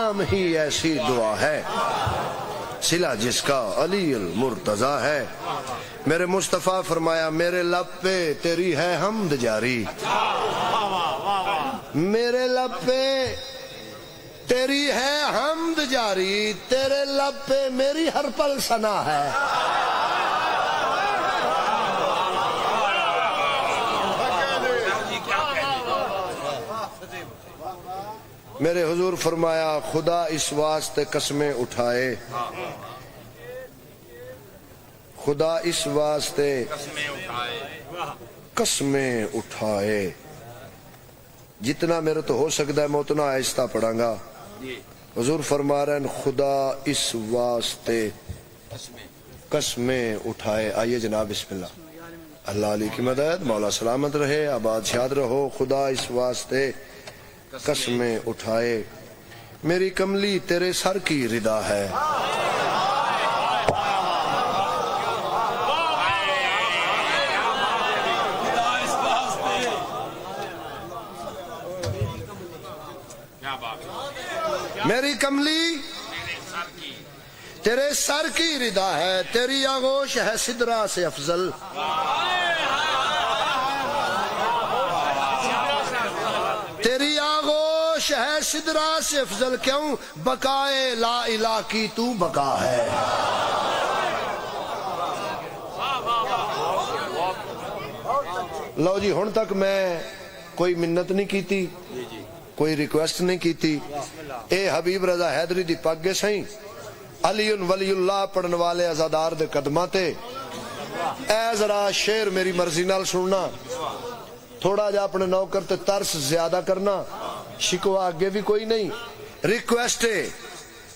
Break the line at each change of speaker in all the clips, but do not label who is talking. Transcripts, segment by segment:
نام ہی ایسی دعا ہے، صلہ جس کا علی المرتضیٰ ہے۔ میرے مصطفیٰ فرمایا میرے لب پہ تیری ہے حمد جاری، میرے لب پہ تیری ہے حمد جاری، تیرے لب پہ میری ہر پل ثنا ہے۔ میرے حضور فرمایا خدا اس واسطے قسمیں اٹھائے، خدا اس واسطے قسمیں اٹھائے، جتنا میرے تو ہو سکتا ہے میں اتنا آہستہ پڑھاں گا۔ حضور فرما رہے ہیں خدا اس واسطے قسمیں اٹھائے۔ آئیے جناب بسم اللہ۔ اللہ علی کی مدد، مولا سلامت رہے، آباد شاد رہو۔ خدا اس واسطے قسمیں اٹھائے، میری کملی تیرے سر کی ردا ہے، میری کملی تیرے سر کی ردا ہے، تیری آغوش ہے سدرا سے افضل، تیری آغوش ہے سدرا سے افضل، کیوں بقائے لا الہ کی تو بقا ہے۔ لو جی ہن تک میں کوئی منت نہیں کیتی، کوئی ریکویسٹ نہیں کیتی، اے حبیب رضا حیدری دی پاگے سائیں علی ولی اللہ پڑھن والے ازادار دے قدماں تے اے ذرا شعر میری مرضی نال سننا، تھوڑا جا اپنے نوکر تے ترس زیادہ کرنا، شکوہ آگے بھی کوئی نہیں، ریکویسٹ ہے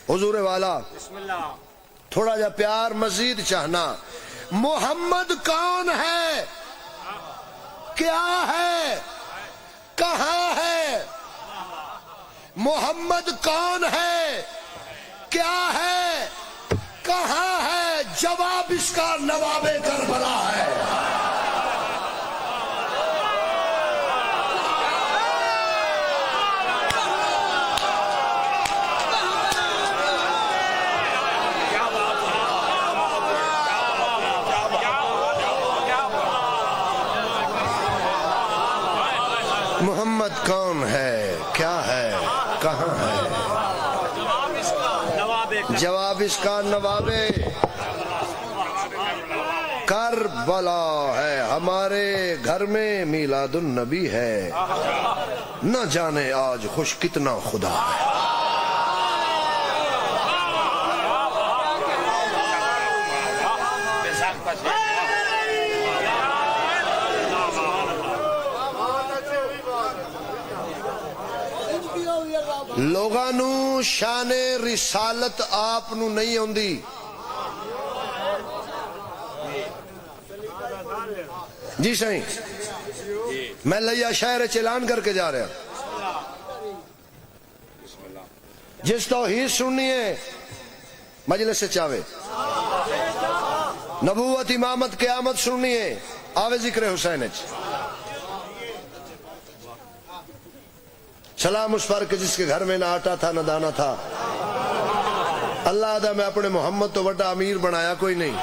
حضور والا، تھوڑا جا پیار مزید چاہنا۔ محمد کون ہے، کیا ہے، کہاں ہے؟ محمد کون ہے، کیا ہے، کہاں ہے؟ جواب اس کا نواب کربلا ہے۔ محمد کون ہے، کیا ہے، کہاں ہے؟ جواب اس کا نواب کربلا ہے۔ ہمارے گھر میں میلاد النبی ہے، نہ جانے آج خوش کتنا خدا ہے۔ لوگاں نو شان رسالت آپ نو نہیں ہوندی، جی سائیں میں لیا شہر اعلان کر کے جا رہا، جس توحید سننی ہے مجلس سے چاہے، نبوت امامت قیامت سننی ہے آوے ذکر حسین سلام اس پر کہ جس کے گھر میں نہ آٹا تھا نہ دانا تھا۔ اللہ دا میں اپنے محمد تو بڑا امیر بنایا کوئی نہیں،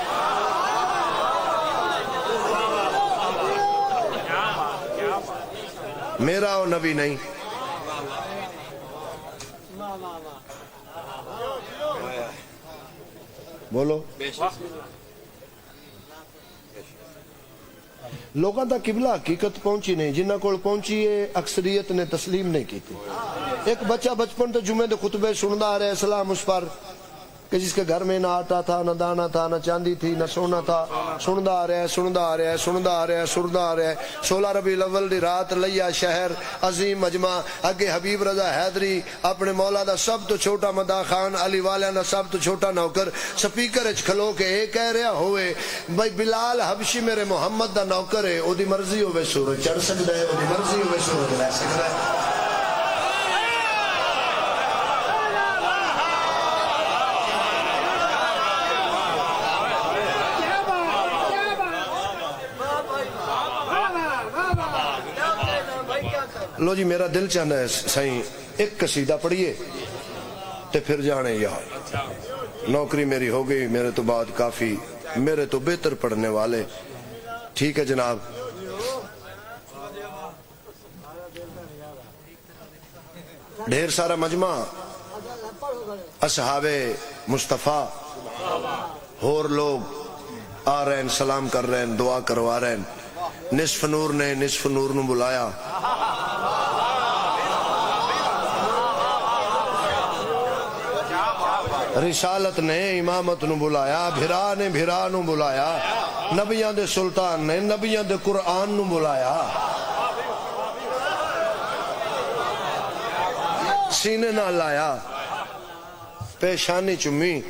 میرا وہ نبی نہیں۔ بولو لوگاں دا قبلہ حقیقت پہنچی نہیں، جنہ کول پہنچی ہے اکثریت نے تسلیم نہیں کی تھی۔ ایک بچہ بچپن تو جمعے دے خطبے سندا آ رہے سلام اس پر کہ جس کے گھر میں نہ آٹا تھا نہ دانا تھا نہ چاندی تھی نہ سونا تھا، سندا آ رہا ہے سندا آ رہا ہے سندا آ رہا ہے سندا آ رہا ہے۔ 16 ربیع الاول دی رات لیا شہر عظیم مجمع اگے حبیب رضا حیدری اپنے مولا دا سب تو چھوٹا مدا خان علی والیاں دا سب تو چھوٹا نوکر سپیکر اچ کھلو کے اے کہہ رہا ہوئے بھائی بلال حبشی میرے محمد دا نوکر ہے، او دی مرضی ہوئے سورج چڑھ سکتا ہے، او دی مرضی ہوئے سورج لے سکتا ہے۔ لو جی میرا دل چاہتا ہے سائیں ایک قصیدہ پڑھیے تے پھر جانے یار نوکری میری ہو گئی، میرے تو بعد کافی میرے تو بہتر پڑھنے والے. ٹھیک ہے جناب. ڈھیر سارا مجمع اصحاب مصطفیٰ اور لوگ آ رہے ہیں، سلام کر رہے ہیں، دعا کروا رہے ہیں. نصف نور نے نصف نور نو بلایا. رسالت نے امامت نو بلایا، بھرا نے بھرا نو بلایا، نبیاں دے سلطان نے نبیاں دے قرآن نو بلایا. سینے نہ لایا، پیشانی چمی.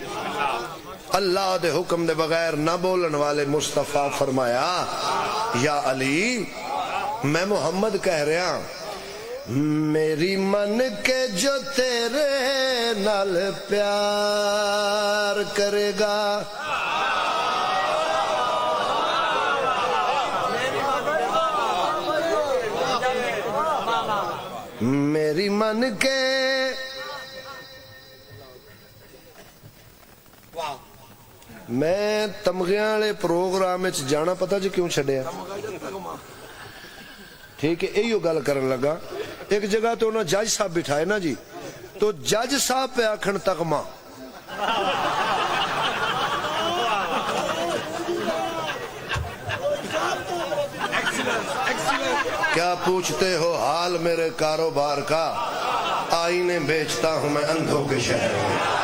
اللہ دے حکم دے بغیر نہ بولن والے مصطفیٰ فرمایا یا علی میں محمد کہہ رہا میری من کے جو تیرے نال پیار کرے گا میری من کے میں تمغیاں والے پروگرام وچ جانا پتہ جی کیوں چھڈیا. ٹھیک ہے ایو گل کرن لگا. ایک جگہ تو انہوں جج صاحب بٹھائے نا جی، تو جج صاحب پہ آکھن تغمہ. کیا پوچھتے ہو حال میرے کاروبار کا، آئینے بیچتا ہوں میں اندھوں کے شہر میں.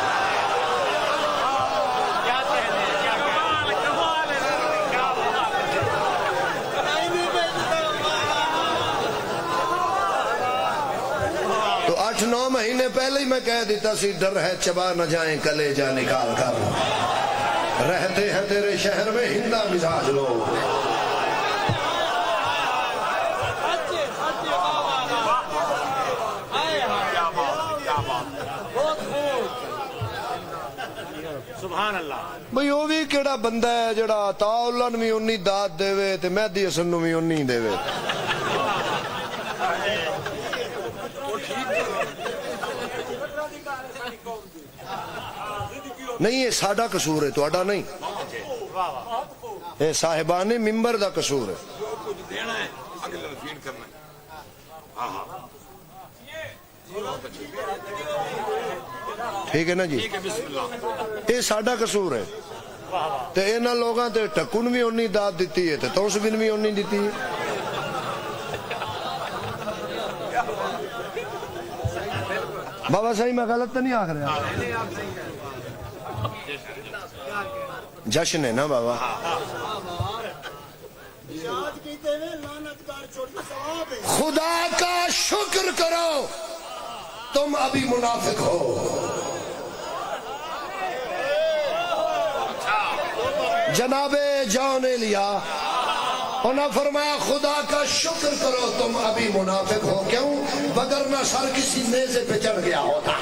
تو 8-9 مہینے پہلے ہی میں کہہ دیتا سی ڈر ہے چبا نہ جائیں کلیجہ نکال کر، رہتے ہیں تیرے شہر میں ہندہ مزاج لوگ.
سبحان اللہ.
بھئی وہ بھی کیڑا بندہ ہے جڑا تاولن بھی انی داد دے وے تے مہدی حسن نو بھی انی دے وے. نہیں یہ ساڈا قصور ہے، تہاڈا نہیں. اے صاحبان منبر دا قصور ہے. ٹھیک ہے نا جی، یہ ساڈا قصور ہے. تے انہاں لوگاں تے ٹکن بھی اونی داد دیتی ہے تے توس بن بھی اونی دیتی ہے. بابا صحیح میں غلط تو نہیں آکھ رہا؟ جشن ہے نا بابا. خدا کا شکر کرو تم ابھی منافق ہو. جناب جان نے لیا انہوں نے فرمایا خدا کا شکر کرو تم ابھی منافق ہو. کیوں؟ وگرنہ سر کسی نیزے پہ چڑھ گیا ہوتا.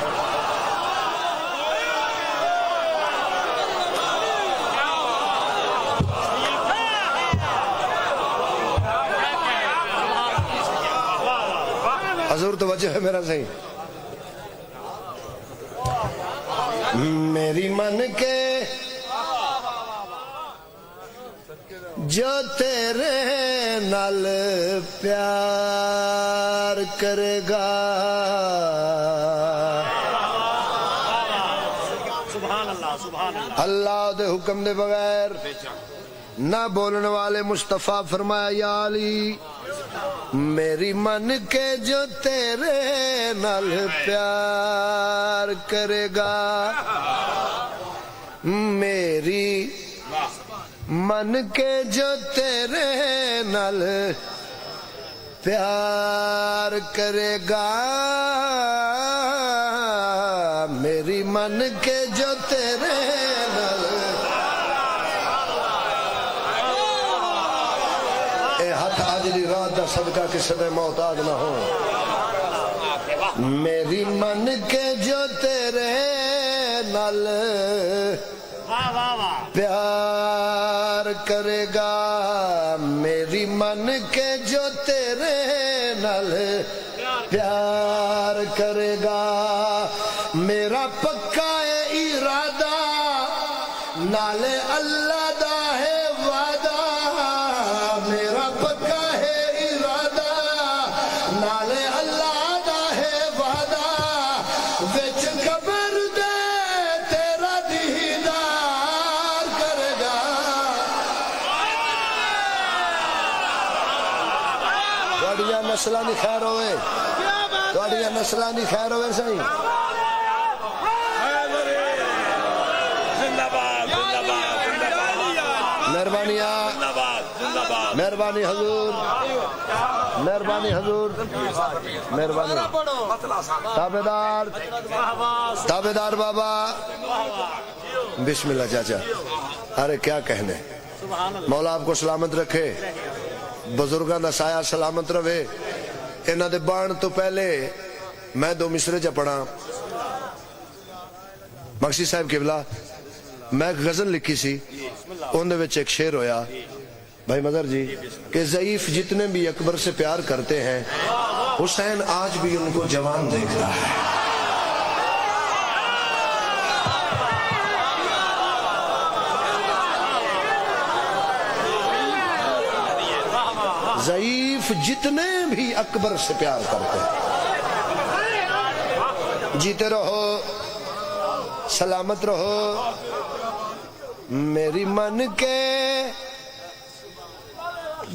حضور توجہ ہے میرا صحیح. میری من کے جو تیرے نال پیار کرے گا اللہ دے حکم دے بغیر نہ بولنے والے مصطفیٰ فرمایا یا علی میری من کے جو تیرے نال پیار کرے گا میری من کے جو تیرے نال پیار کرے گا میری من کے جو تیرے نال اے ہاتھ آجلی رات دا صدقہ کسی دے محتاج نہ ہو. میری من کے جو تیرے نال پیار کرے گا میری من کے جو تیرے نال پیار کرے گا میرا پکا ہے ارادہ نالے اللہ دا ہے وعدہ میرا پکا ہے ارادہ نالے اللہ دا ہے وعدہ وچ قبر دے تیرا دیدار کرے گا تواڈیاں نسلاں دی خیر ہوئے تواڈیاں نسلاں دی خیر ہوئے سہی مہربانی حضور مہربانی حضور مہربانی تابعدار بابا بسم اللہ چاچا ارے کیا کہنے مولا آپ کو سلامت رکھے بزرگاں دا سایہ سلامت رہے انہاں دے بان تو پہلے میں دو مصرے چا پڑھا مقصد صاحب قبلہ میں ایک غزل لکھی سی ان دے وچ ایک شعر ہویا بھائی مظہر جی کہ ضعیف جتنے بھی اکبر سے پیار کرتے ہیں حسین آج بھی ان کو جوان دیکھ رہا ہے ضعیف جتنے بھی اکبر سے پیار کرتے ہیں جیتے رہو سلامت رہو میری من کے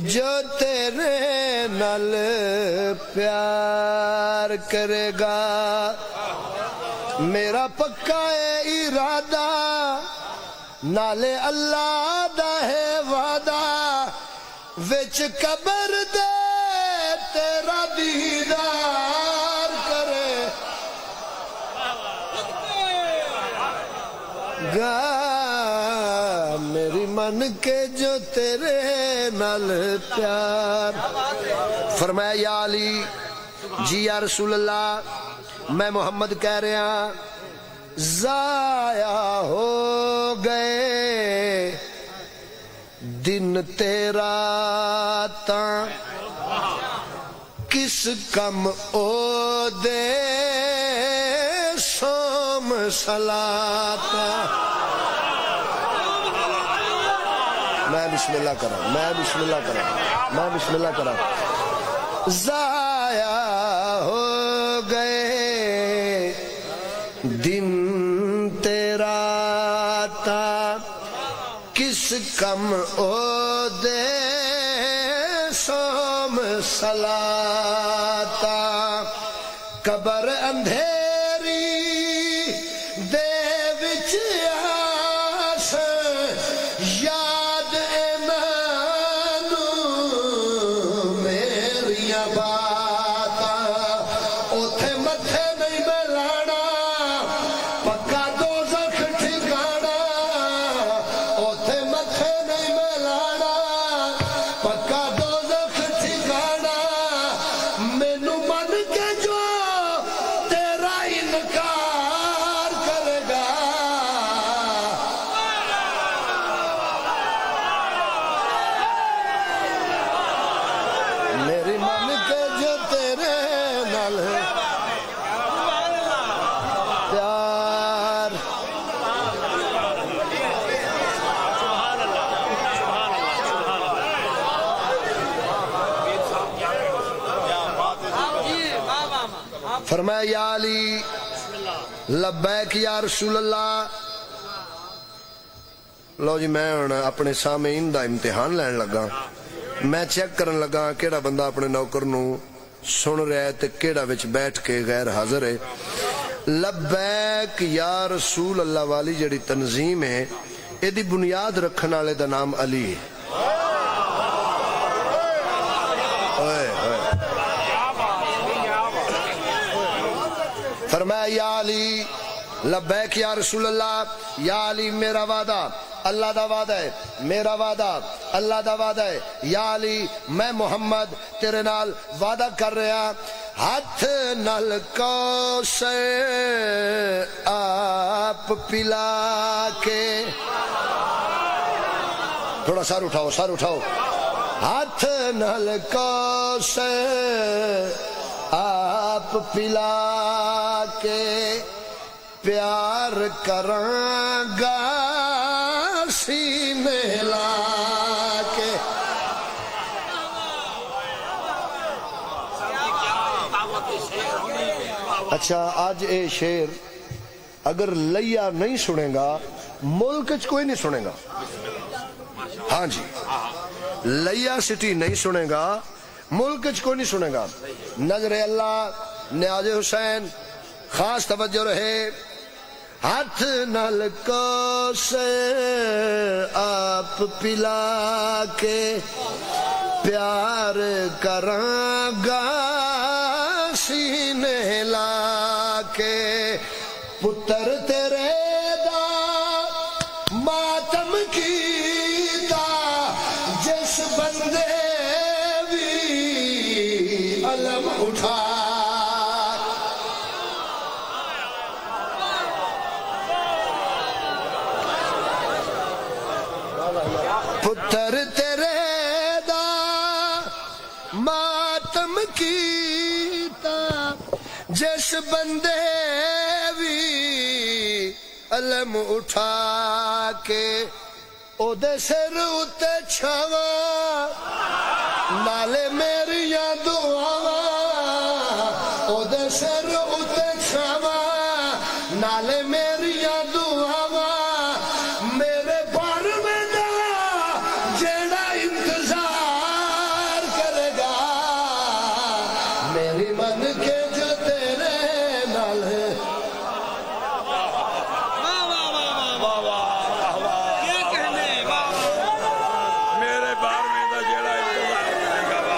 جو تیرے نال پیار کرے گا میرا پکا ہے ارادہ نالے اللہ دا ہے وعدہ وچ قبر دے تیرا دیدار کرے گا میری من کے جو تیرے نال پیار فرمایا یا علی جی یا رسول اللہ میں محمد کہہ رہا ضائع ہو گئے دن تیرا تاں کس کم او دے سوم صلاتا میں بسم اللہ کرا میں بسم اللہ کرا میں بسم اللہ کرا ضائع ہو گئے دن تیرا تا کس کم او دے سوم صلاتا قبر اندھیری دے وچ آس یاد اے مینوں میریاں باتاں اوتھے متھے نہیں ملانا پکا دوزخ ٹھکانا اوتھے متھے نہیں ملانا پکا دوزخ ٹھکانا مینوں من کے جو تیرا انکار کرے گا میری من کے جو تیرے نال پیار فرمایا یا علی لبیک یا رسول اللہ لو جی میں اپنے سامعین دا امتحان لین لگا میں چیک کرن لگا کیڑا بندہ اپنے نوکر نو سن رہا ہے تے کیڑا وچ بیٹھ کے غیر حاضر ہے لبیک یا رسول اللہ والی جڑی تنظیم ہے ایدی بنیاد رکھن والے دا نام علی ہے فرمایا یا علی لبیک یا رسول اللہ یا علی میرا وعدہ اللہ دا وعدہ ہے میرا وعدہ اللہ دا وعدہ ہے یا علی میں محمد تیرے نال وعدہ کر رہا ہاتھ نال کوثر آپ پلا کے تھوڑا سر اٹھاؤ ہاتھ نال کوثر آپ پلا کے پیار کراں گا سینے لا کے. اچھا آج اے شیر اگر لیا نہیں سنے گا ملک چ کوئی نہیں سنے گا. ہاں جی لیا سٹی نہیں سنے گا ملک چ کوئی نہیں سنے گا. نظر اللہ نیاز حسین خاص توجہ رہے. ہاتھ نال کو سے آپ پلا کے پیار کراں گا سینے لا کے. پتر تیرے دا ماتم کیتا جس بندے بھی علم اٹھا. پتر تیرے دا ماتم کیتا جس بندے بھی علم اٹھا کے. او دے سر اتے چھاواں نالے میریاں دعاواں. او دے سر اتے چھاواں نالے میریاں دعاواں. میرے بار میں دا جیڑا انتظار کرے گا میری من کے جو تیرے نال
میرے بار میں تو جڑا انتظار کرے گا.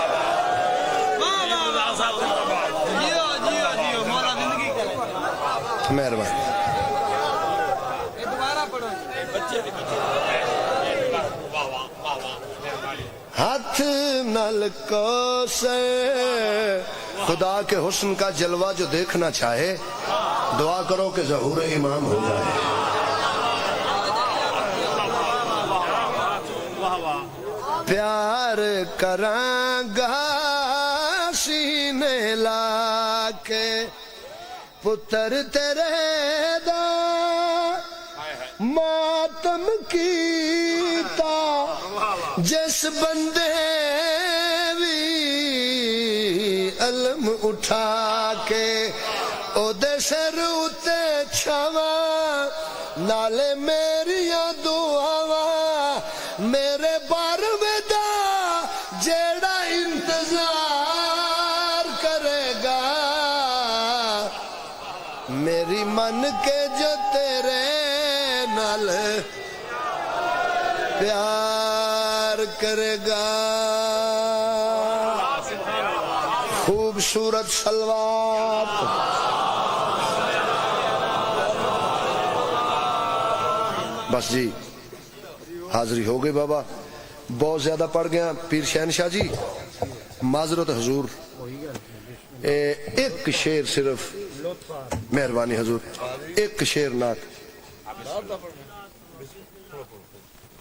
جیو مولا زندگی کرے.
مہربانی. ہاتھ نل کو سے خدا کے حسن کا جلوہ جو دیکھنا چاہے دعا کرو کہ ظہور امام ہو جائے. پیار کراں گا سینے لا کے. پتر تیرے دا ماتم کیتا جس بندے بھی علم اٹھا کے. او دے سر اتے چھاواں نالے میریاں دعاواں. میرے بار میں دا جیڑا انتظار کرے گا میری من کے جو تیرے نال پیار کرے گا. خوبصورت سلوات. بس جی حاضری ہو گئی بابا بہت زیادہ پڑھ گیا. پیر شہنشاہ جی معذرت حضور ایک شعر صرف مہربانی حضور ایک شعر نات.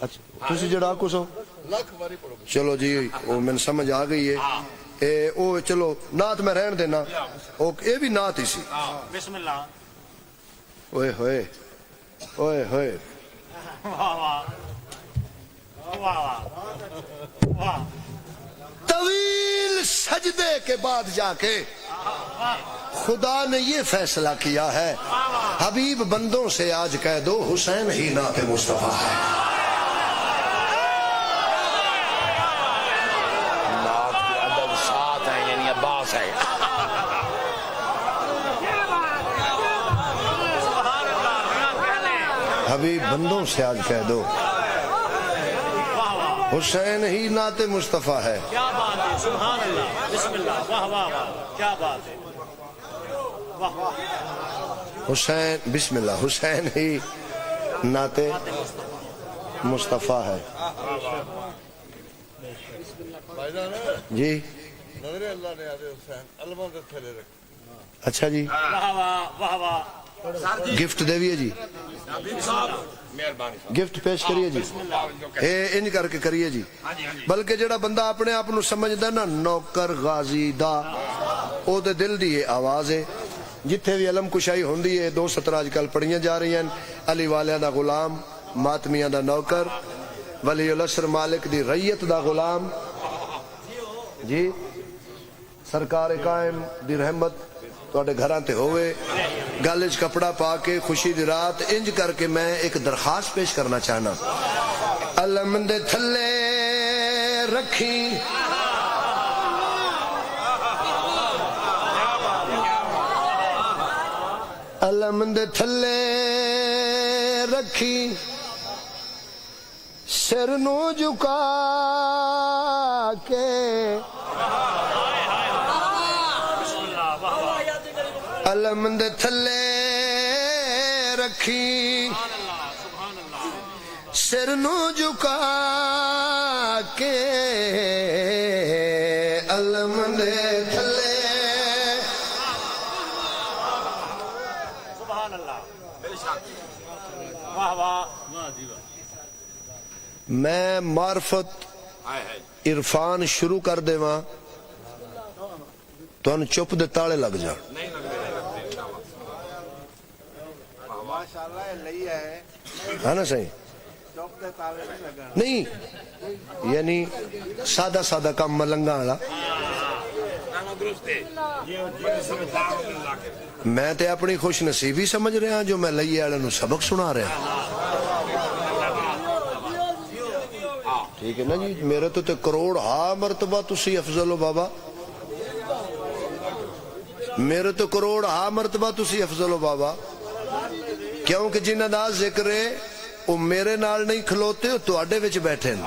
اچھا تسی جڑا کو سو چلو جی وہ میں سمجھ آ گئی ہے. او چلو نات میں رہن دینا اے بھی نات ہی سی.
بسم اللہ.
اوئے ہوئے اوئے ہوئے. طویل سجدے کے بعد جا کے خدا نے یہ فیصلہ کیا ہے حبیب بندوں سے آج کہہ دو حسین ہی نعت مصطفیٰ ہے.
نعت کے ادب ساتھ ہیں یعنی عباس ہے.
حبیب بندوں سے آج کہہ دو حسین ہی نعت مصطفیٰ ہے.
کیا بات ہے. سبحان اللہ. بسم اللہ. واہ واہ واہ کیا بات ہے. واہ واہ.
حسین بسم اللہ حسین ہی نعت مصطفیٰ ہے. جی اچھا جی
واہ واہ واہ واہ.
گفٹ دیویے جی گفٹ پیش کریے جی. انج کر کے کریے جی. بلکہ جڑا بندہ اپنے آپ نو سمجھدا نا نوکر غازی دا او دے دل دی آواز ہے جتھے بھی علم کشائی ہوندی ہے 2 سطر اج کل پڑھیاں جا رہی ہیں علی والیاں دا غلام ماتمیاں دا نوکر ولی العصر مالک دی ریت دا غلام جی سرکار قائم دی رحمت تواڈے گھراں تے ہوئے گل وچ کپڑا پا کے خوشی دی رات انج کر کے میں ایک درخواست پیش کرنا چاہنا علم دے تھلے رکھی علم دے تھلے رکھی سر نو جھکا کے علم دے تھلے رکھی سر نو جھکا کے علم دے تھلے
سبحان اللہ واہ واہ
میں معرفت عرفان شروع کر دے وہاں تو ان چپ دے تالے لگ جا ہے نا صحیح نہیں یعنی سادہ سادہ کام ملنگا والا میں تے اپنی خوش نصیبی سمجھ رہا ہوں جو میں لئیے والے نو سبق سنا رہا ہوں ٹھیک ہے نا جی میرے تو تے کروڑ ہا مرتبہ تسی افضل ہو بابا میرے تو کروڑ ہا مرتبہ تسی افضل ہو بابا کیونکہ جنہ دا ذکر ہے وہ میرے نال نہیں کھلوتے وہ تواڈے وچ بیٹھے ہیں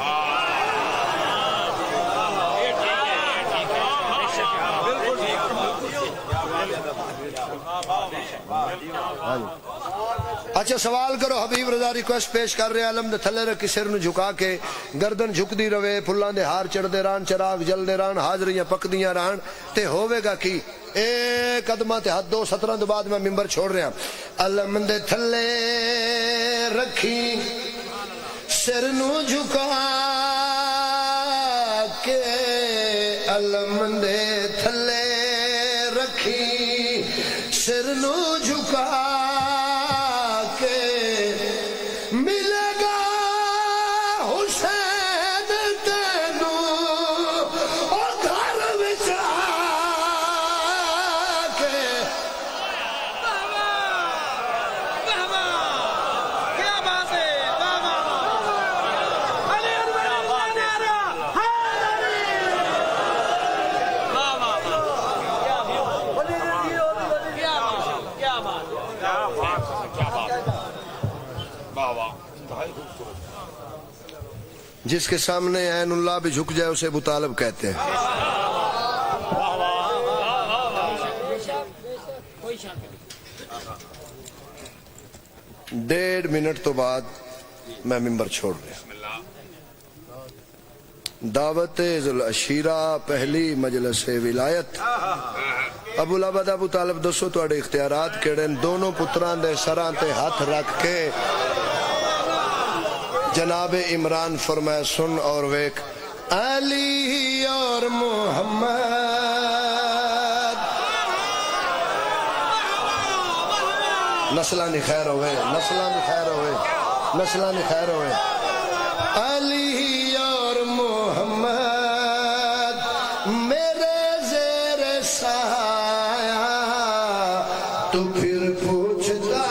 اچھا سوال کرو حبیب رضا ریکویسٹ پیش کر رہے علم دے تھلے رکھی سر نو جھکا کے گردن جھک دی روے پھلاں دے ہار چڑھ دے ران چراغ جل دے ران حاضریاں پک دیاں ران تے ہوے گا کی اے قدمہ تے حد 2 سطراں دے بعد میں ممبر چھوڑ رہا علم دے تھلے رکھی سر نو جھکا کے علم دے تھلے رکھی سر نو جھکا جس کے سامنے عین اللہ بھی جھک جائے اسے ابو طالب کہتے ہیں ڈیڑھ منٹ تو بعد میں ممبر چھوڑ رہا دعوت ذوالعشیرہ پہلی مجلس ولایت ابو العبد ابو طالب دسو تواڈے اختیارات کیڑے دونوں پتران دے سراں تے ہاتھ رکھ کے جناب عمران فرمایا سن اور ویک علی اور محمد نسلانی خیر ہوئے نسلانی خیر ہوئے نسلانی خیر ہوئے علی اور محمد میرے زیر سایہ تو پھر پوچھتا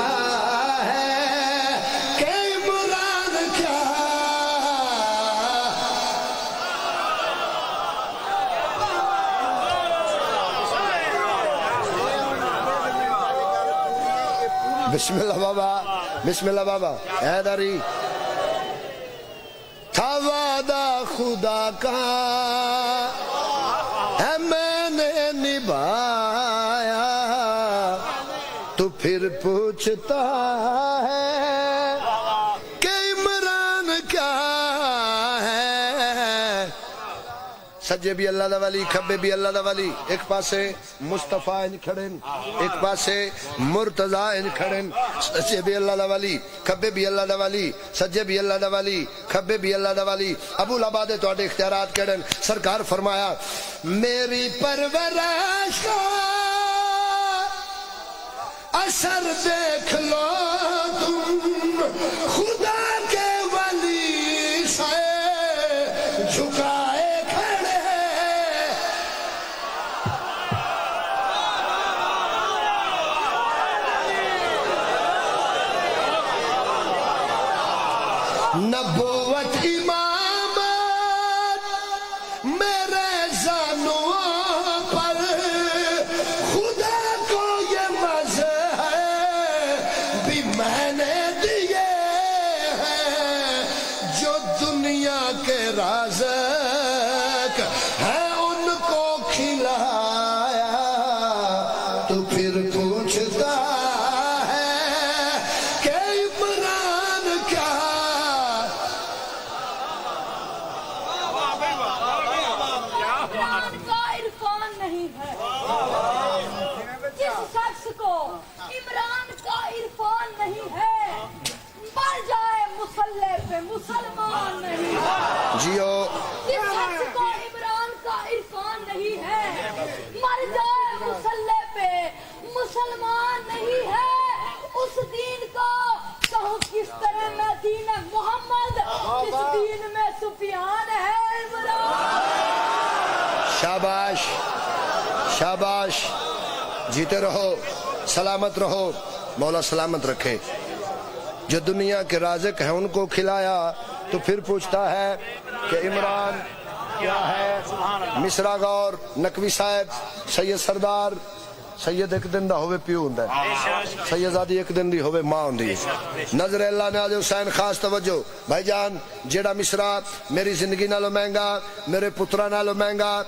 بسم اللہ بابا بسم اللہ بابا حیدری تھا وعدہ خدا کا ہے میں نے نبھایا تو پھر پوچھتا ہے کہ عمران کیا ہے سجے بھی اللہ دا ولی کھبے بھی اللہ دا ولی ایک پاسے مصطفیٰ ان کھڑن ایک پاسے مرتضیٰ ان کھڑن سجے بھی اللہ دا ولی کھبے بھی اللہ دا ولی سجے بھی اللہ دا ولی کھبے بھی اللہ دا ولی ابو العباد تواڈے اختیارات کھڑن سرکار فرمایا میری پرورش کا اثر دیکھ لو تم خدا کے ولی سے جھکائے کھڑے نبوت امامت میرے زانوں پر خدا کو یہ مزہ ہے بھی میں نے دیے ہیں جو دنیا کے رازق ہیں ان کو کھلایا تو پھر پوچھتا ہے کہ عمران کیا
عمران کا عرفان نہیں ہے. جس شخص کو عمران کا عرفان نہیں ہے مر جائے مسلح پہ مسلمان نہیں ہے.
جیو
جس شخص کو عمران کا عرفان نہیں ہے مر جائے مسلح پہ مسلمان نہیں ہے. اس دین کا کہو کس طرح میں دین محمد اس دین میں سفیان ہے عمران.
شاباش شاباش جیتے رہو سلامت رہو مولا سلامت رکھے. جو دنیا کے رازق ہیں ان کو کھلایا تو پھر پوچھتا ہے کہ عمران کیا ہے. مصرا غور نقوی صاحب سید سردار سید ایک دن دا ہوئے پیو ہوندا ہے سیدزادی ایک دن دی ہوئے ماں ہوندی ہے. نظر اللہ نے آج حسین خاص توجہ بھائی جان جیڑا مصرا میری زندگی نالو مہنگا میرے پترا نالو مہنگا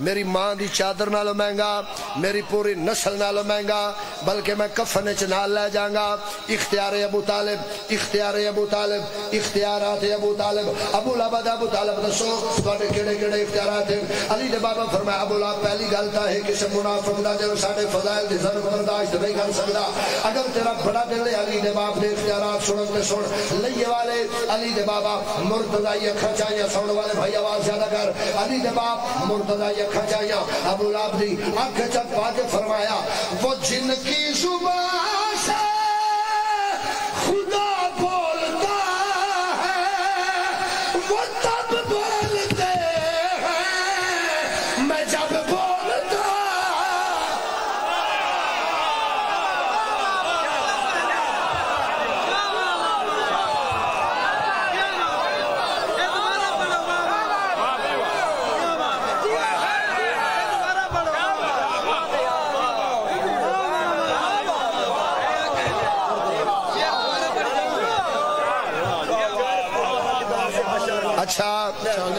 میری ماں دی چادر نالو مہنگا میری پوری نسل نالو مہنگا بلکہ میں کفن وچ نال لے جاں گا. اختیار ابو طالب اختیار ابو طالب اختیارات ابو طالب ابو لہب ابو طالب دسو تواڈے کیڑے کیڑے اختیارات ہیں. علی دے بابا فرمایا ابو لہب پہلی گل تا ہے کہ منافق دا جو ساڈے فضائل دی ضرورت برداشت نہیں کر سکدا. اگر تیرا بڑا دل ہے علی دے باپ دے اختیارات سنن تے سن لئیے والے علی دے بابا مرتضی اکھاں چاہیاں سنن والے بھائی آواز زیادہ کر. علی دے باپ مرتضی اکھاں چاہیاں ابو لہب دی اکھ چپ پا کے فرمایا وہ جن کی زبان سے خدا بولتا ہے وہ تب بولتے ہیں میں جب بولتا.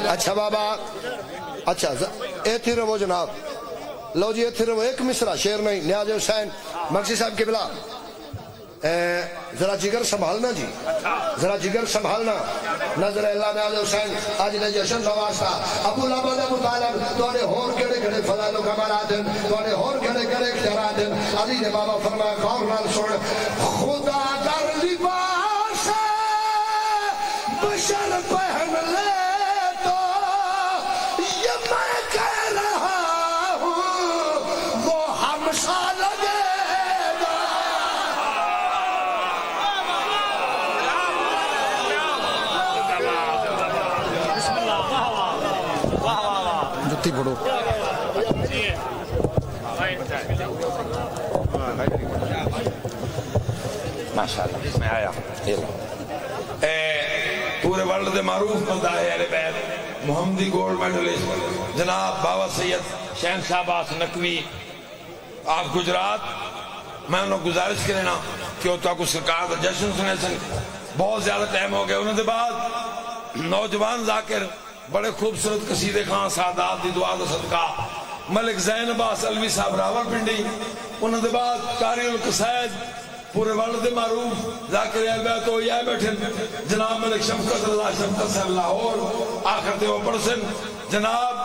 اچھا بابا اچھا ایتھی رہو جناب لو جی ایتھی رہو. ایک مصرع شعر نہیں نیاز حسین مقصد صاحب قبلہ ذرا جگر سنبھالنا جی ذرا جگر سنبھالنا. نظر اللہ نیاز حسین آج نے جشن کا واسطہ ابو لہب ابو طالب تواڈے ہور کیڑے کیڑے فضائل و کمالات ہیں تواڈے ہور کیڑے کیڑے اختیارات ہیں. علی نے بابا فرمایا غور نال سن خدا در لباس بشر پہن لے تو یہ میں کہہ رہا ہوں وہ ہم سا لگے گا.
بسم اللہ واہ واہ واہ واہ واہ
جتی پھڑو
ماشاءاللہ میں آیا پورے ورلڈ دے معروف بندہ ہے اہل بیت محمدی گولڈ میڈلسٹ جناب بابا سید شہنشاہ عباس نقوی آپ گجرات. میں انہوں گزارش کرنا کہ وہ تو سرکار دا جشن سنے سن بہت زیادہ ٹائم ہو گیا. انہوں نے بعد نوجوان ذاکر بڑے خوبصورت قصیدے خان سعادات دی دعا دا صدقہ ملک زین عباس علوی صاحب راول پنڈی. انہوں نے بعد قاری القصائد پورے ورلڈ دے معروف ذاکر اہل بیت ہوئی آئے بیٹھے جناب ملک شفقت اللہ شفقت صاحب لاہور آخر تے وہ پڑسن جناب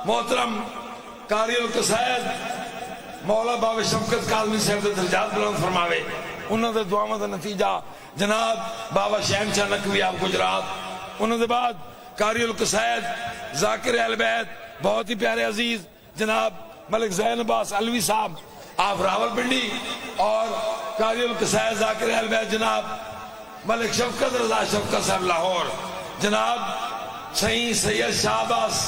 محترم قاری القصائد مولا باب شفقت کاظمی صاحب دے درجات بلند فرماوے. انہوں نے دعاواں دا نتیجہ جناب بابا شہنشاہ نقوی آپ گجرات. انہوں نے بعد قاری القصائد ذاکر اہل بیت بہت ہی پیارے عزیز جناب ملک زین عباس علوی صاحب آپ راول پنڈی اور قاری القصائد ذاکر اہل بیت جناب ملک شفقت رضا شفقت صاحب لاہور، جناب سعید سید شاہ عباس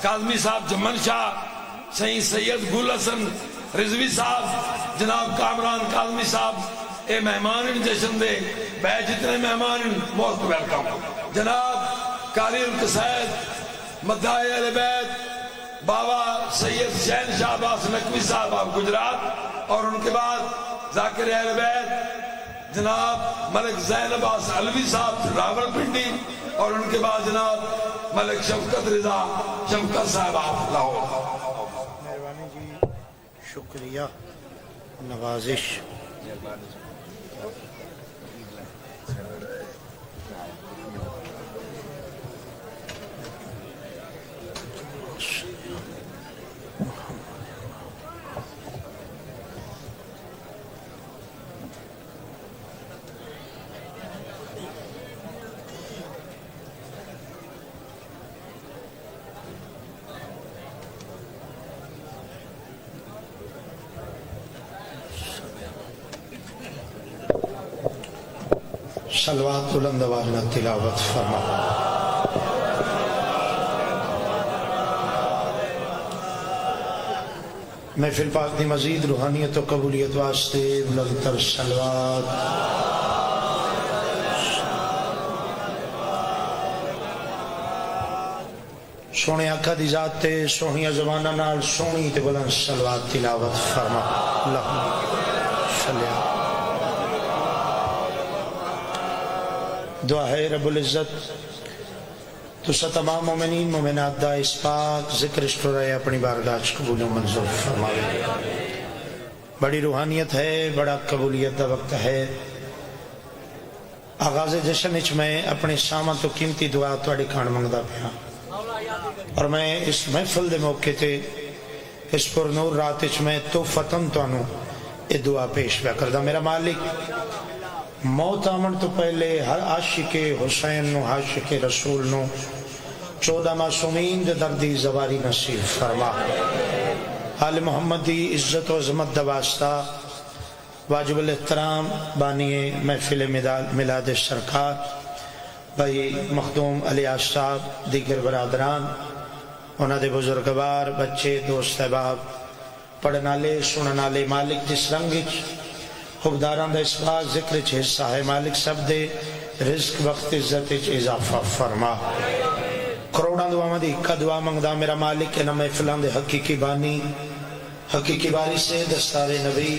کاظمی صاحب جمن شاہ، سعید سید گل حسن رضوی صاحب، جناب کامران کاظمی صاحب، اے مہمان ان جشن دے بے جتنے مہمان موسٹ ویلکم، جناب قاری القصائد مداح اہل بیت بابا سید حسین شاہ عباس نقوی صاحب آپ گجرات، اور ان کے بعد ذاکر اہل بیت جناب ملک زین عباس علوی صاحب راول پنڈی، اور ان کے بعد جناب ملک شفقت رضا شفقت صاحب آپ لاہور۔
مہربانی جی، شکریہ، نوازش۔ صلوات بلند آواز میں تلاوت فرما۔ محفل پاک دی مزید روحانیت و قبولیت واسطے بلند تر صلوات۔ سونے آقا دی ذات تے سوہنیاں زبانہ نال سونی تے بلند صلوات تلاوت فرما۔ اللہم صلی اللہ۔ دعا ہے رب العزت تو سا تمام مومنین مومنات دا اس پاک ذکر اشترائے اپنی بارگاہ قبول و منظور فرمائے۔ بڑی روحانیت ہے، بڑا قبولیت دا وقت ہے۔ آغاز جشن اچ میں اپنے سامان تو قیمتی دعا توڑی کھان منگدا پیا، اور میں اس محفل دے موقع تے اس پر نور رات اچ میں تو فتن تو انو اے دعا پیش پیا کردہ۔ میرا مالک موت آمن تو پہلے ہر عاشق حسین نو عاشق رسول نو 14 معصومین دے دردی زواری نصیب فرما۔ آل محمد دی عزت و عظمت دا واسطہ واجب الاحترام بانی محفل میلاد سرکار بھائی مخدوم الیاس صاحب، دیگر برادران، انہاں دے بزرگوار، بچے، دوست احباب، پڑھن والے سنن والے، مالک جس رنگ خوبداران دا اس بات ذکر چھے حصہ ہے، مالک سب دے رزق وقت عزت اضافہ فرما۔ کروڑاں دعا مدی کا دعا منگدا میرا مالک کے نام فلان دے حقیقی بانی، حقیقی باری سے دستار نبی،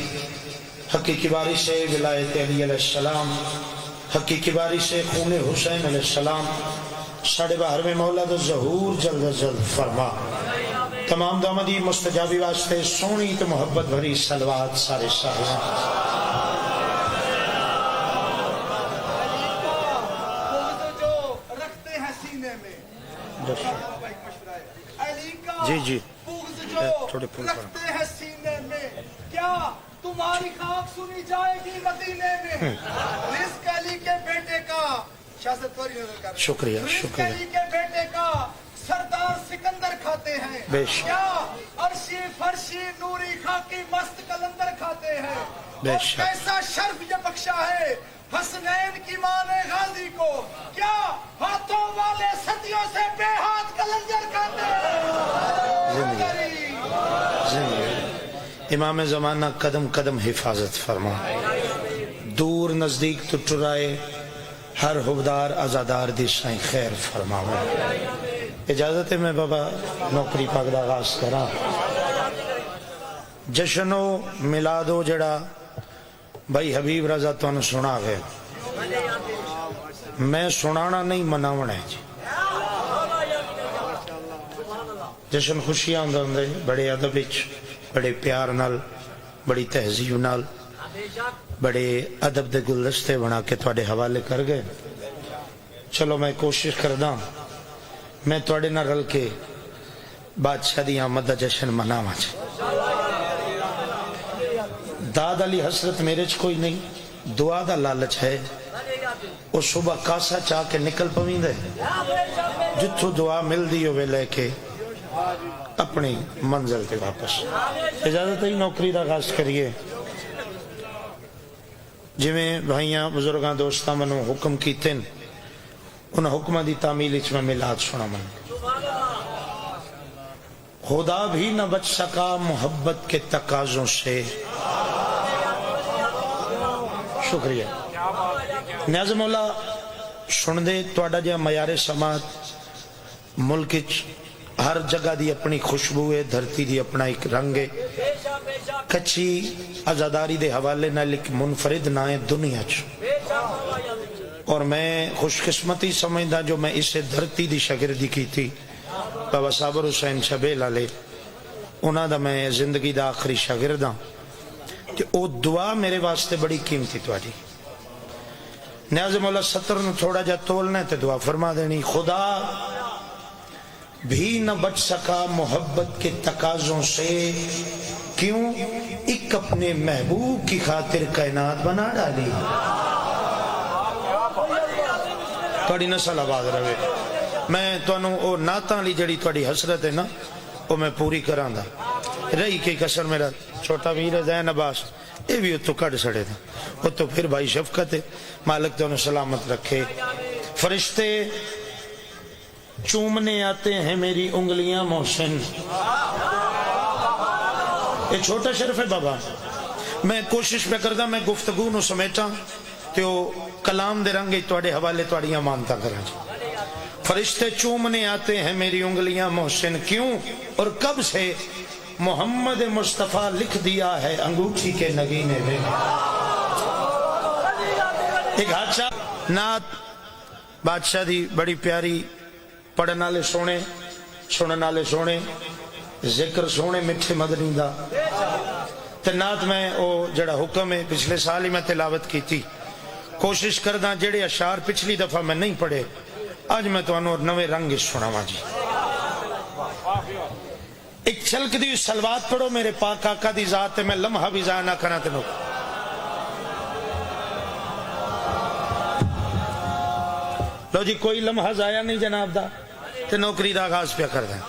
حقیقی باری سے ولایت علی علیہ السلام، حقیقی باری سے خون حسین علیہ السلام، ساڑھے باہر میں مولا دا ظہور جلد جلد فرما۔ تمام دعا مدی مستجابی واسطے سونی تو محبت بھری صلوات سارے صاحب۔ جی جی تھوڑے پھول
رکھتے ہیں سینے میں، کیا تمہاری خاک سنی جائے گی مدینے میں؟ رزق علی کے بیٹے کا
شکریہ
رزق علی کے بیٹے کا سردار سکندر کھاتے ہیں، کیا عرشی فرشی نوری خاکی مست کلندر کھاتے ہیں؟ اور کیسا شرف یہ بخشا ہے حسنین کی ماں نے غازی کو، کیا ہاتھوں والے صدیوں سے بے ہاتھ کلنجر کھاتے ہیں؟
امام زمانہ قدم قدم حفاظت فرما، دور نزدیک تو ٹرائے ہر حبدار ازادار دی سائیں خیر فرما۔ اجازت ہے میں بابا نوکری پاک دا آغاز کرا۔ جشن و میلادو جڑا بھائی حبیب رضا تو انہوں سنا گئے، میں سنانا نہیں مناونا ہے جی۔ جشن خوشیاں اندر بڑے ادب وچ، بڑے پیار نال، بڑی تہذیب نال، بڑے ادب دے گلدستے بنا کے تواڈے حوالے کر گئے۔ چلو میں کوشش کردا میں تواڈے نال رل کے بادشاہ دی آمد دا جشن مناواں۔ داد علی حسرت میرے چ کوئی نہیں، دعا دا لالچ ہے۔ وہ صبح کاسا چاہ کے نکل پویں دے، جتھوں دعا مل دی ہوئے لے کے اپنی منزل تے واپس. اجازت ہے نوکری دا آغاز کریے. جویں بھائیاں بزرگاں دوستاں منوں حکم کیتے ان حکماں دی تعمیل وچ میں میلاد سنا من. خدا بھی نہ بچ سکا محبت کے تقاضوں سے. شکریہ. نیاز مولا سن دے تواڈا جہا معیار سماعت ملک وچ ہر جگہ دی اپنی خوشبو ہے, دھرتی دی اپنا ایک رنگ ہے. کچھی عزاداری دے حوالے نال ایک منفرد نہ ہے دنیا چ. اور میں خوش قسمتی سمجھدا جو میں اسے دھرتی دی شاگردی کی تھی بابا صابر حسین شبیل علیہ, انہاں دا میں زندگی دا آخری شاگرد ہاں. کہ او دعا میرے واسطے بڑی قیمتی تواڈی. نیاز مولا ستر نو تھوڑا جا تولنا ہے تے دعا فرما دینی. خدا بھی نہ بچ سکا محبت کے تقاضوں سے, کیوں ایک اپنے محبوب کی خاطر کائنات بنا ڈالی. تھوڑی نسل آباد رہے. میں تانوں او نعتاں لی جڑی تھوڑی حسرت ہے نا وہ میں پوری کراں دا. رہی کہ کسر میرا چھوٹا ویر ہے زین عباس, یہ بھی اتو کڑ سڑے تھا. وہ تو پھر بھائی شفقت ہے, مالک تو انہیں سلامت رکھے. فرشتے چومنے آتے ہیں میری انگلیاں محسن. یہ چھوٹا شرف ہے بابا. میں کوشش پہ کردہ میں گفتگو نو سمیٹا تو کلام دے رنگے تواڈے حوالے تواڈیاں مانتا کراں. فرشتے چومنے آتے ہیں میری انگلیاں محسن, کیوں اور کب سے محمد مصطفیٰ لکھ دیا ہے انگوٹھی کے نگینے میں. ایک حادثہ نعت بادشاہ دی بڑی پیاری, پڑھن والے سونے سنن والے سونے, ذکر سونے میٹھے مدنی دا. تے نعت میں او جڑا حکم ہے پچھلے سال ہی میں تلاوت کی تھی. کوشش کردہ جڑے اشعار پچھلی دفعہ میں نہیں پڑھے آج میں تو انہوں نوے رنگ سناواں جی. ایک چھلک دی سلوات پڑھو میرے پاک آقا دی ذات ہے, میں لمحہ بھی ضائع نہ کرنا تنو. لو جی کوئی لمحہ ضائع نہیں جناب دا تے نوکری دا آغاز پہ کر دیں.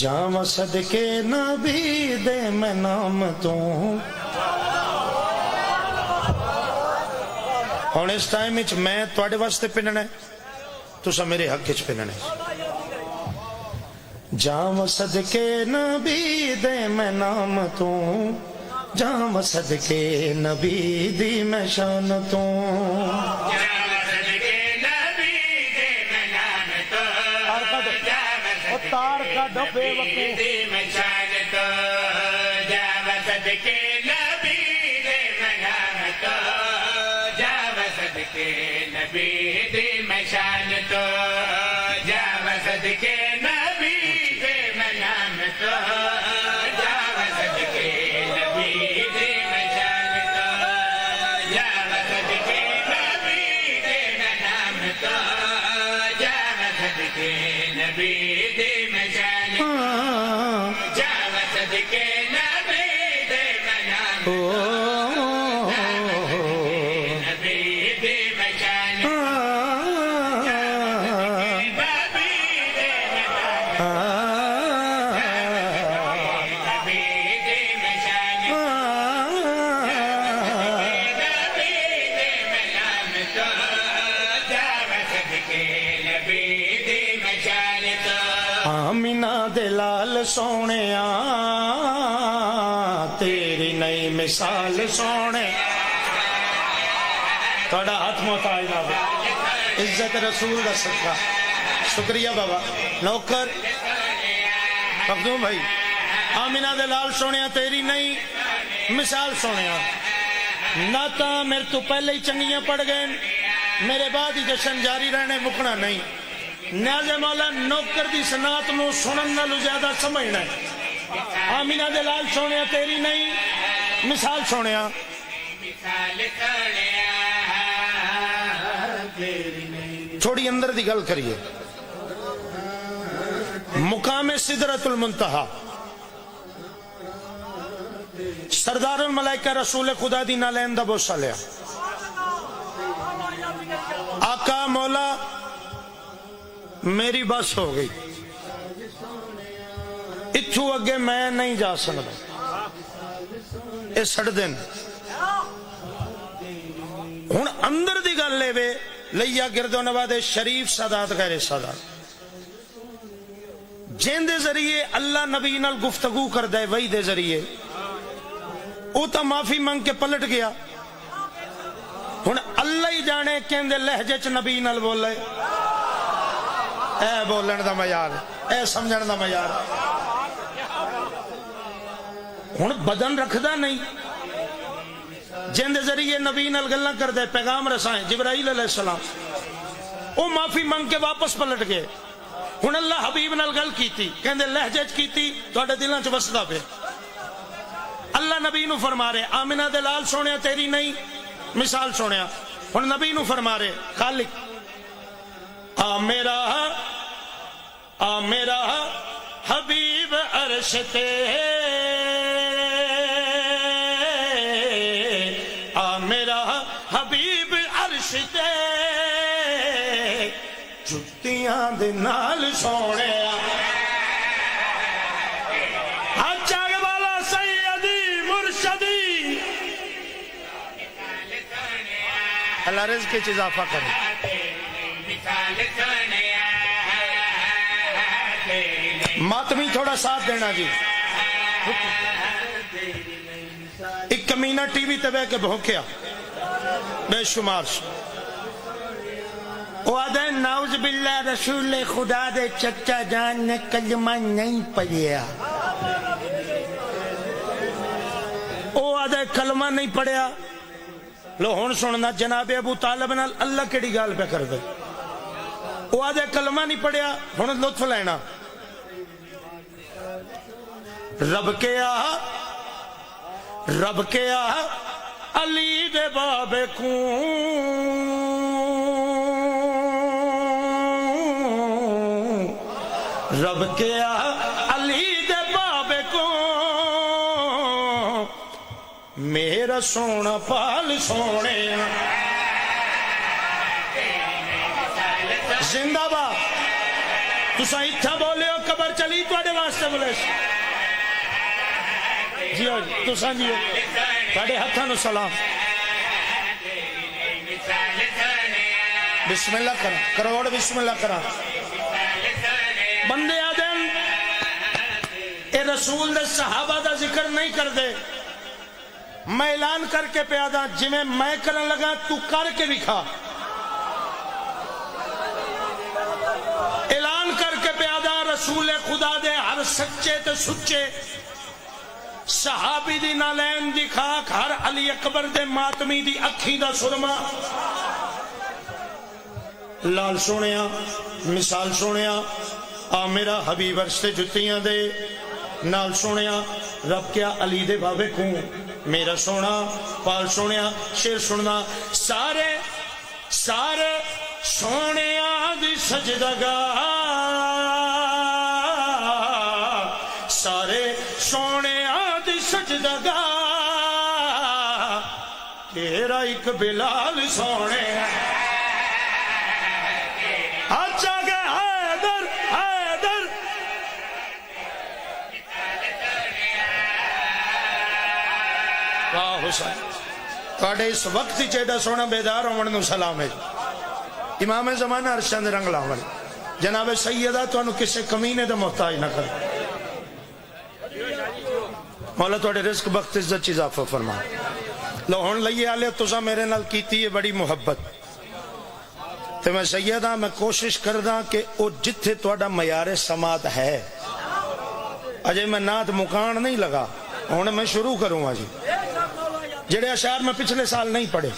جام صدقے نبی دے میں نام توں. اور اس ٹائم وچ میں تواڈے واسطے پننا ہے, تسا میرے حق وچ پننا ہے. جام صدقے نبی دے میں نام توں, جام صدقے نبی دی میں شان توں. تار کا ڈبے وقوع میں شان تو, جام صدقے نبی دے میں نام تو, جام صدقے نبی دی میں شان تو, جام صدقے نبی دے میں نام تو, جام صدقے نبی دی میں شان تو, جام صدقے نبی دے میں نام تو, جام صدقے نبی دے میں شان تو, جام صدقے نبی دے میں نام تو, نبی دے میں شان تو, نبی دے میں نبی دے میں شان تو, نبی دے میں نام تو, جام صدقے نبی دے میں شان تو. آمینہ دے لال سونے تیری نئی مثال سونے. تھوڑا ہاتھ محتاج نہ ہو, عزت رسول دا صدقہ. شکریہ بابا نوکر مخدوم بھائی. آمینہ دے لال سونے تیری نئی مثال سونے. نعتاں میرے تو پہلے ہی چنگیاں پڑ گئے, میرے بعد ہی جشن جاری رہنے, مکنا نہیں. نیاز مولا نوکر دی سنات نو سنن نالو زیادہ سمجھنا ہے. آمینہ دے لال سونے تیری نہیں مثال سونے. تھوڑی اندر دی گل کریے. مقام سدرۃ المنتہا سردار الملائکہ رسول خدا دی نالین دا بوسہ لیا. آقا مولا میری بس ہو گئی، اتھو اگے میں نہیں جا سکتا، یہ سڑ دن ہن اندر دی گل لے وے لیا گردو نواز شریف سادات غیر سادات جن دے ذریعے اللہ نبی نال گفتگو کر دے وہی دے ذریعے او تا معافی منگ کے پلٹ گیا، ہن اللہ ہی جانے کہندے لہجے چ نبی نال بولے، اے بولن دا معیار، اے سمجھن دا معیار، ہن بدن رکھدا نہیں جن دے ذریعے نبی نال گلاں کر دے پیغام رسائیں جبرائیل علیہ السلام، او معافی منگ کے واپس پلٹ گئے، ہن اللہ حبیب نال گل کیتی کہندے لہجے چ کیتی تواڈے دلاں چ وسدا پیا، اللہ نبی نو فرما رہے آمنہ دے لال سونیا تیری نہیں مثال سونیا، ہن نبی نو فرما رہے خالق آ میرا حبیب عرش تے، آ میرا حبیب عرش تے، جتیاں دے نال سونیا، جگ والا سیدی مرشدی، اللہ رزق کی اضافہ کرے، ماتمی تھوڑا ساتھ دینا جی، ایک کمینہ ٹی وی تے بیٹھ کے بھونکیا بے شمار وہ آدھے نعوذ باللہ رسول خدا دے چچا جان نے کلمہ نہیں پڑھیا، وہ آدھے کلمہ نہیں پڑھیا، لو ہون سننا جناب ابو طالب نال اللہ کیڑی گال پہ کر دے، وہ آدھے کلمہ نہیں پڑھیا، ہون لطف لینا، رب کیا علی دے بابے کون، رب کیا علی دے بابے کو، میرا سونا پال سونے، زندہ باد، تسا اتھا بولے ہو قبر چلی تواڈے واسطے بولے جی ہو جی تسا جی تواڈے ہتھاں نو سلام، بسم اللہ کرا کروڑ بسم اللہ کرا، بندے آدم اے رسول دے صحابہ دا ذکر نہیں کر دے، میں اعلان کر کے پیادا جی میں کرن لگا تو کر کے دکھا، اعلان کر کے پیادا رسول خدا دے ہر سچے تے سچے صحابی دی نالین دی خاک، ہر علی اکبر دے ماتمی دی اکھی دا سرما، لال سونیا مثال سونیا، آ میرا حبیب عرش تے جتیاں دے نال سونیا، رب کیا علی دے بابے کو، میرا سونا پال سونیا، شیر سننا، سارے سونیا دی سجدگاہ، سارے سونیا دی سجدگاہ، تیرا ایک بلال سونے، اچھا کہ حیدر واہ حسین تواڈے اس وقت ہی چیڈا سونا بیدار ہون نو سلام ہے، امام زمانہ عرشاں دے رنگ لاون، جناب سیدہ تانوں کسے کمینے دا محتاج نہ کر، مولا تواڈے رزق بخت عزت اضافہ فرما، لو ہن لئیے آلے تساں میرے نال کیتی ہے بڑی محبت، تے میں سیدہ میں کوشش کرداں کہ او جتھے تواڈا معیار سماعت ہے، اجے میں نعت مکان نہیں لگا، ہن میں شروع کروں گا جی، جڑے اشعار میں پچھلے سال نہیں پڑھے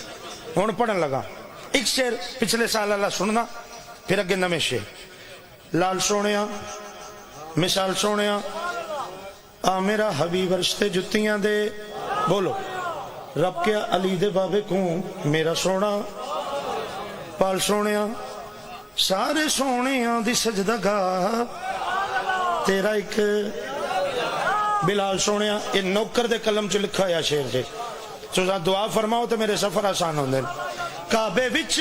ہن پڑھن لگا، ایک شعر پچھلے سال اللہ سننا، پھر اگے نویں شعر، لال سونیا مثال سونیا، آ میرا حبیب عرش تے جتیاں دے، بولو رب کیا علی دے بابے کو، میرا سونا پال سونیا، سارے سونیاں دی سجدگاہ، تیرا ایک بلال سونیا، یہ نوکر دے قلم چ لکھا ہوا شعر جے، سوزا دعا فرماؤ تو میرے سفر آسان ہوندے، کعبے وچ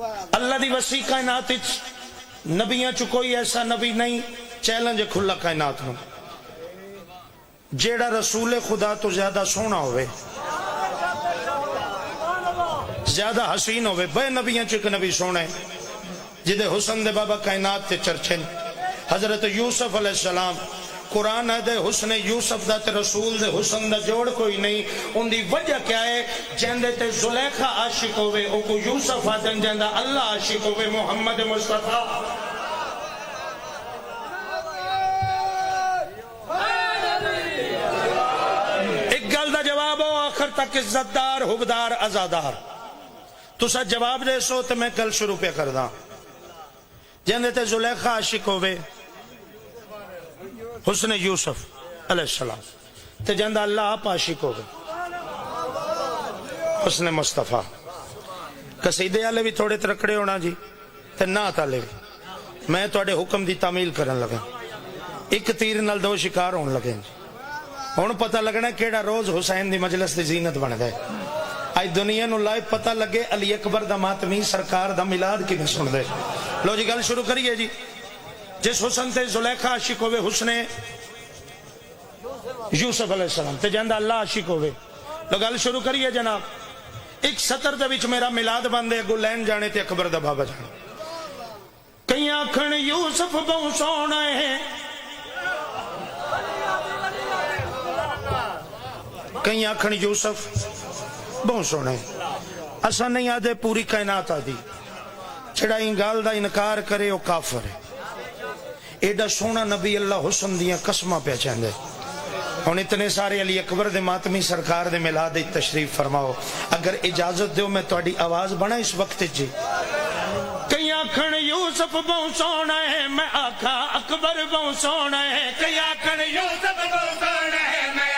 اللہ دی وسیع کائنات نبیاں چ کوئی ایسا نبی نہیں، چیلنج کھلا کائنات نو، جیڑا رسول خدا تو زیادہ سونا ہوئے، زیادہ حسین ہوئے۔ بے نبیاں چ ایک نبی سونا ہے جدے حسن دے بابا کائنات تے چرچن، حضرت یوسف علیہ السلام۔ قرآن ہے دے حسن یوسف دا تے رسول دے حسن دا جوڑ کوئی نہیں۔ ان دی وجہ کیا ہے؟ جندے تے زلیخا عاشق ہوئے او کو یوسف آدن، جندہ اللہ عاشق ہوئے محمد مصطفیٰ۔ ایک گل دا جواب ہو آخر تک عزت دار حبدار ازادار، تو سا جواب دے سو تو میں کل شروع پہ کر دا۔ جندے تے زلیخا عاشق ہوئے حسن یوسف علیہ السلام، تے جندہ اللہ آپ عاشق ہوئے حسن مصطفیٰ۔ قصیدے والے بھی تھوڑے ترکڑے ہونا جی، تے نعت والے بھی۔ میں تواڈے حکم دی تعمیل کرن لگا، ایک تیر نال دو شکار ہون لگے جی۔ ہن پتہ لگنا کیڑا روز حسین دی مجلس دی زینت بن گئے۔ آج دنیا نو لائے پتہ لگے علی اکبر دا ماتمی سرکار دا میلاد کی میں سن دے۔ لو جی گل شروع کریے جی۔ جس حسن تے زلیخا عاشق ہوئے حسن یوسف علیہ السلام، تے جندہ اللہ عاشق ہوئے۔ لو گل شروع کریے جناب۔ ایک سطر دے وچ میرا میلاد بندے اگو لین جانے تے اکبر دا بابا جانے۔ کئی آکھن یوسف بہت سونا ہے، کئی آکھن یوسف بہت سونا ہے۔ اسا نہیں آدھے پوری کائنات آدھی، چھڑا انگال دا انکار کرے وہ کافر ہے۔ ایڈا سونا نبی اللہ حسن دیاں قسمہ پہچان دے۔ ہن اتنے سارے علی اکبر دے ماتمی سرکار دے میلاد تشریف فرماؤ۔ اگر اجازت دیو میں تواڈی آواز بنا اس وقت جی۔ کئی آکھن یوسف بہت سونا ہے، میں آکھا اکبر بہت سونا ہے۔ کئی آکھن یوسف بہت سونا ہے، میں